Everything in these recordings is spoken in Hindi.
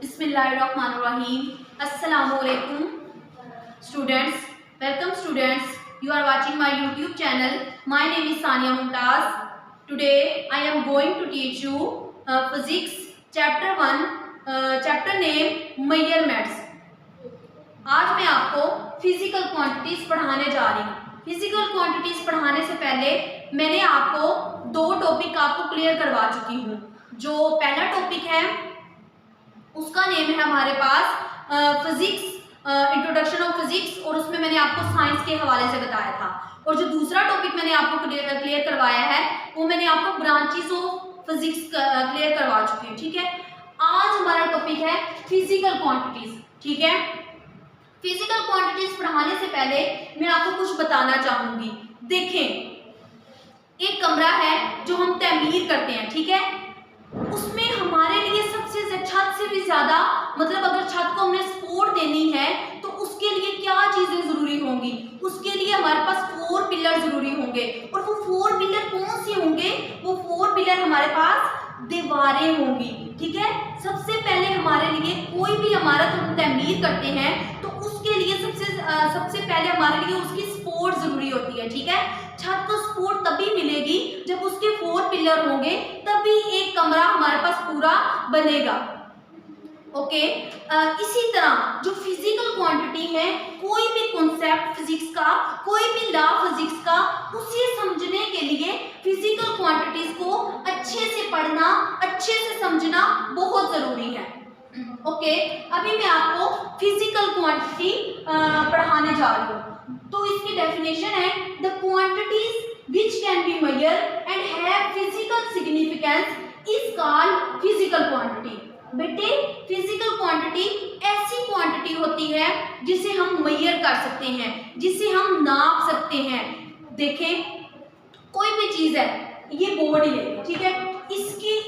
Bismillahirrahmanirrahim. Assalamualaikum students. Welcome students. You are watching my YouTube channel. My name is Sania Mumtaz. Today I am going to teach you physics chapter 1, chapter name measurements. आज मैं आपको फिजिकल क्वांटिटीज पढ़ाने जा रही हूँ। फिजिकल क्वांटिटीज पढ़ाने से पहले मैंने आपको दो टॉपिक आपको क्लियर करवा चुकी हूँ। जो पहला टॉपिक है उसका नेम है हमारे पास फिजिक्स, इंट्रोडक्शन ऑफ फिजिक्स, और उसमें मैंने आपको साइंस के हवाले से बताया था। और जो दूसरा टॉपिक मैंने आपको क्लियर करवाया है वो मैंने आपको ब्रांचेस ऑफ फिजिक्स क्लियर करवा चुकी हूँ। ठीक है, आज हमारा टॉपिक है फिजिकल क्वांटिटीज। ठीक है, फिजिकल क्वांटिटीज पढ़ाने से पहले मैं आपको कुछ बताना चाहूंगी। देखें, एक कमरा है जो हम तमीर करते हैं, ठीक है, उसमें हमारे लिए सबसे छत से भी ज्यादा, मतलब अगर छत को हमने सपोर्ट देनी है तो उसके लिए क्या चीजें जरूरी होंगी? उसके लिए हमारे पास 4 पिलर जरूरी होंगे। और वो 4 पिलर कौन से होंगे? वो 4 पिलर हमारे पास दीवारें होंगी। ठीक है, सबसे पहले हमारे लिए कोई भी इमारत हम तमीर करते हैं तो उसके लिए सबसे पहले हमारे लिए उसकी सपोर्ट जरूरी होती है। ठीक है, छत को सपोर्ट तभी मिलेगी जब उसके 4 पिलर होंगे, तभी एक कमरा हमारे पास पूरा बनेगा। ओके, इसी तरह जो फिजिकल क्वांटिटी है, कोई भी कॉन्सेप्ट फिजिक्स का, कोई भी लॉ फिजिक्स का, उसे समझने के लिए फिजिकल क्वांटिटीज को अच्छे से पढ़ना, अच्छे से समझना बहुत जरूरी है। ओके, अभी मैं आपको फिजिकल क्वांटिटी पढ़ाने जा रही हूँ। तो इसकी डेफिनेशन है the quantities which can be measured and have physical significance is called physical quantity. बेटे, फिजिकल क्वांटिटी ऐसी क्वांटिटी होती है जिसे हम मेजर कर सकते हैं, जिसे हम नाप सकते हैं। देखें, कोई भी चीज है, ये बोर्ड है, ठीक है, इसकी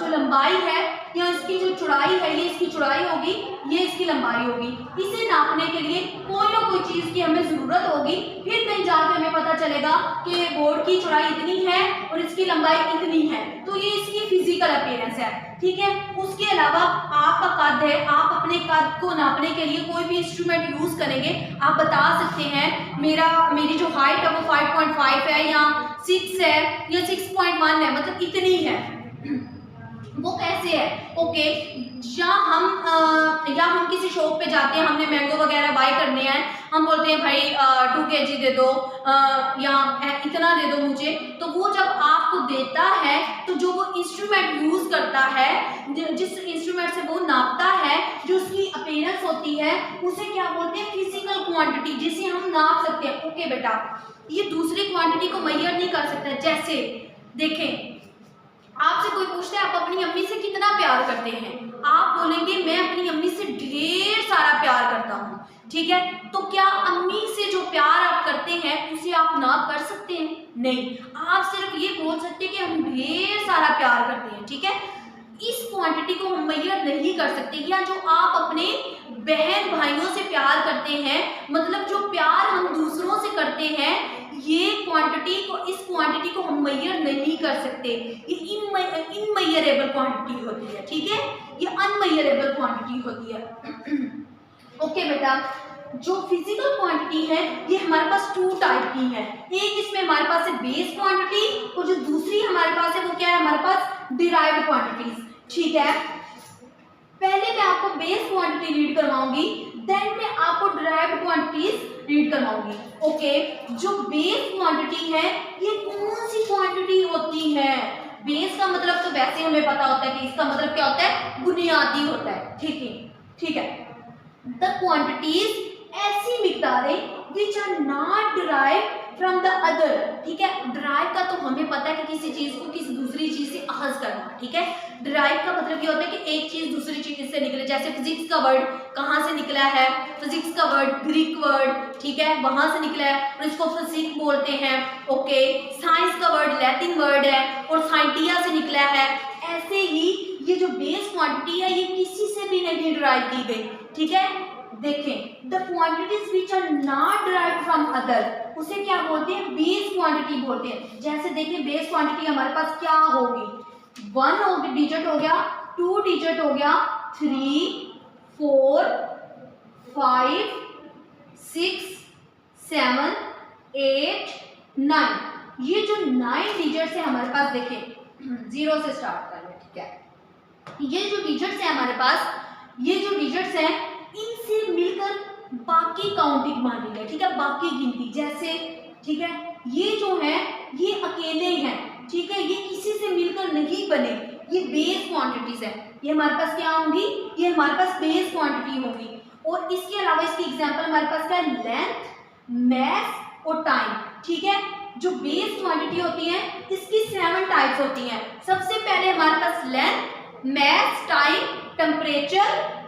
जो लंबाई है या इसकी जो चौड़ाई है, ये इसकी चौड़ाई होगी, ये इसकी लंबाई होगी। इसे नापने के लिए कोई ना कोई चीज की हमें जरूरत होगी, फिर कहीं जाकर हमें पता चलेगा कि बोर्ड की चौड़ाई इतनी है और इसकी लंबाई इतनी है, तो ये इसकी फिजिकल अपीयरेंस है। ठीक है, उसके अलावा आपका कद है, आप अपने कद को नापने के लिए कोई भी इंस्ट्रूमेंट यूज करेंगे, आप बता सकते हैं मेरी जो हाइट है वो 5.5 है या 6 है या 6.1 है, मतलब इतनी है। वो कैसे है? ओके, या हम किसी शॉप पे जाते हैं, हमने मैंगो वगैरह बाय करने हैं, हम बोलते हैं भाई 2 kg दे दो या इतना दे दो मुझे। तो वो जब आपको देता है तो जो वो इंस्ट्रूमेंट यूज करता है, जिस इंस्ट्रूमेंट से वो नापता है, जो उसकी अपीयरेंस होती है, उसे क्या बोलते हैं? फिजिकल क्वांटिटी, जिसे हम नाप सकते हैं। ओके बेटा, ये दूसरी क्वांटिटी को मेजर नहीं कर सकता। जैसे देखें, आपसे कोई पूछता है आप अपनी अम्मी से कितना प्यार करते हैं, आप बोलेंगे मैं अपनी अम्मी से ढेर सारा प्यार करता हूँ। ठीक है, तो क्या अम्मी से जो प्यार आप करते हैं उसे आप नाप कर सकते हैं? नहीं, आप सिर्फ ये बोल सकते हैं कि हम ढेर सारा प्यार करते हैं। ठीक है, इस क्वांटिटी को हम मेजर नहीं कर सकते। या जो आप अपने बहन भाइयों से प्यार करते हैं, मतलब जो प्यार हम दूसरों से करते हैं, ये इस क्वांटिटी को हम मेजर नहीं कर सकते। ये इनमेजरेबल क्वांटिटी होती है। ठीक है, ये अनमेजरेबल क्वांटिटी होती है। ओके बेटा, जो फिजिकल क्वांटिटी है ये हमारे पास 2 टाइप की है। एक इसमें हमारे पास है बेस क्वांटिटी, और जो दूसरी हमारे पास है वो क्या है? हमारे पास डिराइव्ड क्वांटिटीज। ठीक है, पहले मैं आपको बेस क्वांटिटी रीड करवाऊंगी, देन मैं आपको डिराइव्ड क्वांटिटीज रीड करवाऊंगी। ओके, जो बेस क्वांटिटी है ये कौन सी क्वांटिटी होती है? बेस का मतलब तो वैसे हमें पता होता है कि इसका मतलब क्या होता है? बुनियादी होता है। ठीक है, द क्वांटिटीज ऐसी मिकदारें which are not derived from the other. ठीक है, डिराइव का तो हमें पता है कि किसी चीज को किसी दूसरी चीज से अखज करना। ठीक है, डिराइव का मतलब ये होता है कि एक चीज दूसरी चीज से निकले। जैसे फिजिक्स का वर्ड कहाँ से निकला है? फिजिक्स का वर्ड ग्रीक वर्ड, ठीक है, वहां से निकला है और इसको फिजिक्स बोलते हैं। ओके, साइंस का वर्ड लैटिन वर्ड है और साइंटिया से निकला है। ऐसे ही ये जो बेस क्वांटिटी है ये किसी से भी नहीं डिराइव की गई। ठीक है, देखें, the quantities which are not derived from other, उसे क्या बोलते हैं? बेस क्वांटिटी बोलते हैं। जैसे देखें, बेस क्वांटिटी हमारे पास क्या होगी? 1 होगी, डिजिट हो गया, 2 डिजिट हो गया 3 4 5 6 7 8 9। ये जो 9 डिजिट्स है हमारे पास, देखें 0 से स्टार्ट कर लें, ठीक है। ये जो डिजिट्स है हमारे पास, ये जो डिजिट्स हैं इनसे मिलकर बाकी काउंटिंग मानी है, ठीक है, बाकी गिनती जैसे, ठीक है, ये जो है ये अकेले हैं, ठीक है, ये किसी से मिलकर नहीं बने, ये बेस क्वांटिटीज है। ये हमारे पास क्या होंगी, ये हमारे पास बेस क्वांटिटी होगी। और इसके अलावा इसकी एग्जांपल हमारे पास क्या है, लेंथ, मैथ और टाइम, ठीक है। जो बेस क्वांटिटी होती है इसकी 7 टाइप्स होती हैं। सबसे पहले हमारे पास लेंथ, मैथ, टाइम, टेम्परेचर,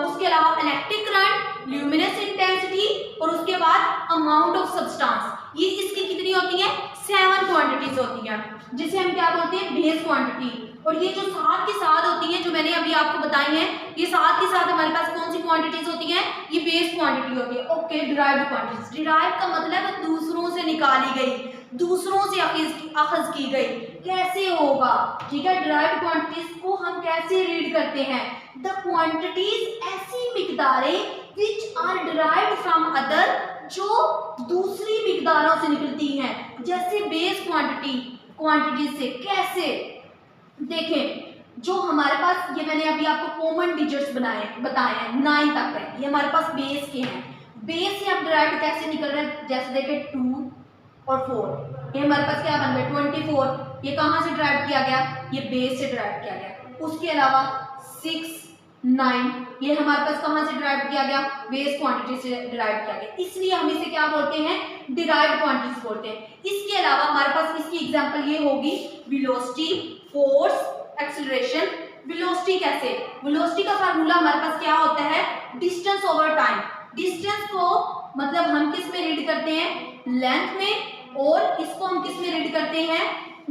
उसके अलावा इलेक्ट्रिक करंट, ल्यूमिनस इंटेंसिटी और उसके बाद अमाउंट ऑफ सब्सटेंस। ये इसकी कितनी होती है, 7 क्वांटिटीज होती हैं, जिसे हम क्या बोलते हैं, बेस क्वांटिटी। और ये जो साथ के साथ होती है, जो मैंने अभी आपको बताई है, ये साथ के साथ हमारे पास कौन सी क्वांटिटीज होती हैं, ये बेस क्वांटिटी होती है। ओके, डिराइव्ड क्वांटिटीज, डिराइव्ड का मतलब है दूसरों से निकाली गई, दूसरों से अखज की गई। कैसे होगा, ठीक है, डिराइव्ड क्वांटिटीज को हम कैसे रीड करते हैं, द क्वांटिटीज ऐसी मिकदारें which are derived from other, जो दूसरी मिकदारों से निकलती हैं, जैसे बेस क्वांटिटीज से। कैसे, देखें, जो हमारे पास, ये मैंने अभी आपको कॉमन डिजिट्स बताए हैं 9 तक है, ये हमारे पास बेस के हैं। बेस से अब डिराइव्ड कैसे निकल रहे हैं, जैसे देखें 2 और 4, ये हमारे पास क्या बन गया 24, ये कहाँ से डिराइव किया गया, ये बेस से डिराइव किया गया। उसके अलावा 6 9, ये हमारे पास कहाँ से डिराइव किया गया, बेस क्वांटिटी से डिराइव किया गया, इसलिए हम इसे क्या बोलते हैं, डिराइव्ड क्वांटिटीज बोलते हैं। इसके अलावा हमारे पास इसकी एग्जांपल ये होगी वेलोसिटी, फोर्स, एक्सीलरेशन। वेलोसिटी कैसे, वेलोसिटी का फार्मूला हमारे पास क्या होता है, डिस्टेंस ओवर टाइम। डिस्टेंस को मतलब हम किस में रीड करते हैं, लेंथ में, और इसको हम किस में रीड करते हैं,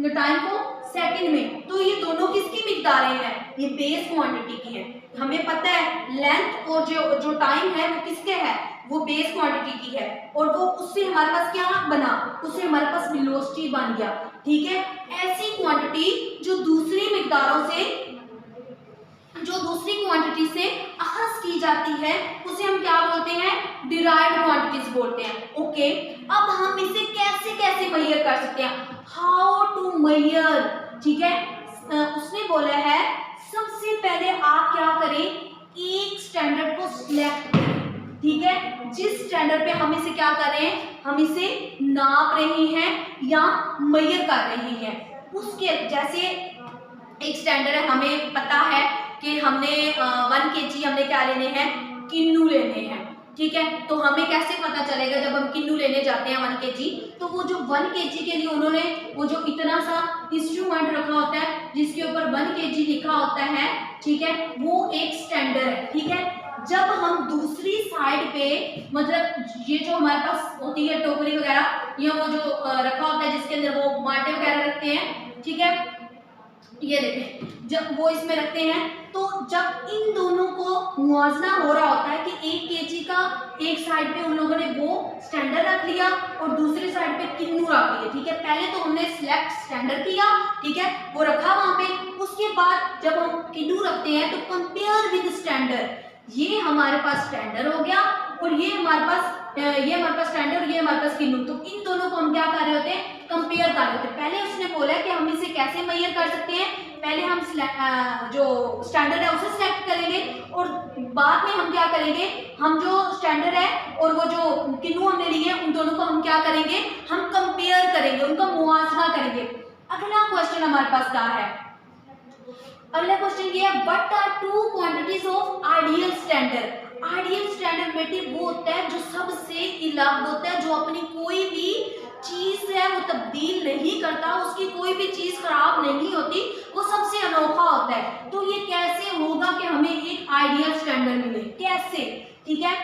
टाइम को सेकंड में। तो ये दोनों किसकी मिकदारें हैं, ये बेस क्वांटिटी की है। हमें पता है लेंथ और जो टाइम है वो किसके है, वो बेस क्वांटिटी की है, और वो उससे हमारे पास क्या बना, उससे हमारे पास वेलोसिटी बन गया, ठीक है। ऐसी क्वांटिटी जो दूसरी मिकदारों से, जो दूसरी क्वांटिटी से अखज़ की जाती है, उसे हम क्या बोलते हैं, डिराइव्ड क्वांटिटीज बोलते हैं। ओके, अब हम इसे कैसे कैसे मेजर कर सकते हैं, हाउ टू मेजर, ठीक है। उसने बोला है सबसे पहले आप क्या करें, एक स्टैंडर्ड को सिलेक्ट करें, ठीक है। जिस स्टैंडर्ड पे हम इसे क्या कर रहे हैं, हम इसे नाप रहे हैं या मेजर कर रहे हैं, उसके जैसे एक स्टैंडर्ड है, हमें पता है कि हमने 1 kg हमने क्या लेने हैं, किन्नू लेने हैं, ठीक है। तो हमें कैसे पता चलेगा जब हम किन्नू लेने जाते हैं 1 kg, तो वो जो 1 kg के लिए उन्होंने वो जो इतना सा इंस्ट्रूमेंट रखा होता है जिसके ऊपर 1 kg लिखा होता है, ठीक है, वो एक स्टैंडर्ड है, ठीक है। जब हम दूसरी साइड पे, मतलब ये जो हमारे पास होती है टोकरी वगैरह, या वो जो रखा होता है जिसके अंदर वो माटे वगैरह रखते हैं, ठीक है, ये देखें, जब वो इसमें रखते हैं, तो जब इन दोनों को मुआवजा हो रहा होता है कि 1 kg का एक साइड पे उन लोगों ने वो स्टैंडर्ड रख लिया और दूसरी साइड पे किन्नू रख लिया, ठीक है। पहले तो हमने सिलेक्ट स्टैंडर्ड किया, ठीक है, वो रखा वहां पे। उसके बाद जब हम किन्नू रखते हैं तो कंपेयर विद स्टैंडर्ड, ये हमारे पास स्टैंडर्ड हो गया और ये हमारे पास स्टैंडर्ड, ये हमारे पास किन्नू। तो इन दोनों को हम क्या कर रहे होते हैं, कंपेयर कर रहे होते हैं। पहले उसने बोला कि हम इसे कैसे मेजर कर सकते हैं, पहले हम जो स्टैंडर्ड है उसे सिलेक्ट करेंगे और बाद में हम क्या करेंगे, हम जो स्टैंडर्ड है और वो जो किन्नू हमने लिए उन दोनों को हम क्या करेंगे, हम कंपेयर करेंगे, उनका मुआवजा करेंगे। अगला क्वेश्चन हमारे पास क्या है, अगला क्वेश्चन ये है, what are 2 quantities of ideal standard. Ideal standard बेटे वो होता है जो सबसे अलग होता है, जो अपनी कोई भी चीज है वो तब्दील नहीं करता, उसकी कोई भी चीज खराब नहीं होती, वो सबसे अनोखा होता है। तो ये कैसे होगा कि हमें एक आइडियल स्टैंडर्ड मिले, कैसे, ठीक है।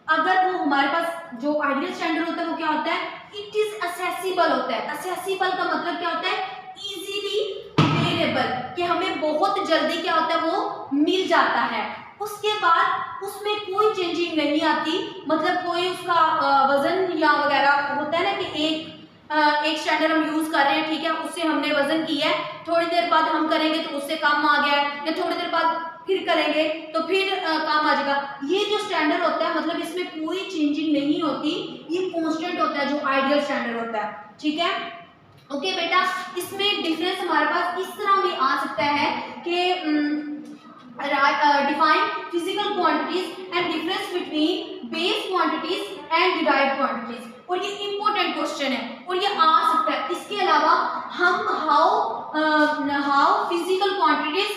अगर वो हमारे पास जो आइडियल स्टैंडर्ड होता है वो क्या होता है, इट इज असेसिबल होता है। असेसिबल का मतलब क्या होता है, इजीली अवेलेबल, कि हमें बहुत जल्दी क्या होता है वो मिल जाता है। उसके बाद उसमें कोई चेंजिंग नहीं आती, मतलब कोई उसका वजन या वगैरह होता है ना कि एक स्टैंडर्ड हम यूज कर रहे हैं, ठीक है, उससे हमने वजन किया है, थोड़ी देर बाद हम करेंगे तो उससे कम आ गया है, या थोड़ी देर बाद फिर करेंगे तो फिर काम आ जाएगा। ये जो स्टैंडर्ड होता है मतलब इसमें कोई चेंजिंग नहीं होती, ये कांस्टेंट होता है जो आइडियल स्टैंडर्ड होता है, ठीक है। ओके बेटा, इसमें डिफरेंस हमारे पास इस तरह भी आ सकता है कि define physical quantities and difference between base quantities and derived quantities, और ये इंपॉर्टेंट क्वेश्चन है और ये आ सकता है। इसके अलावा हम how physical quantities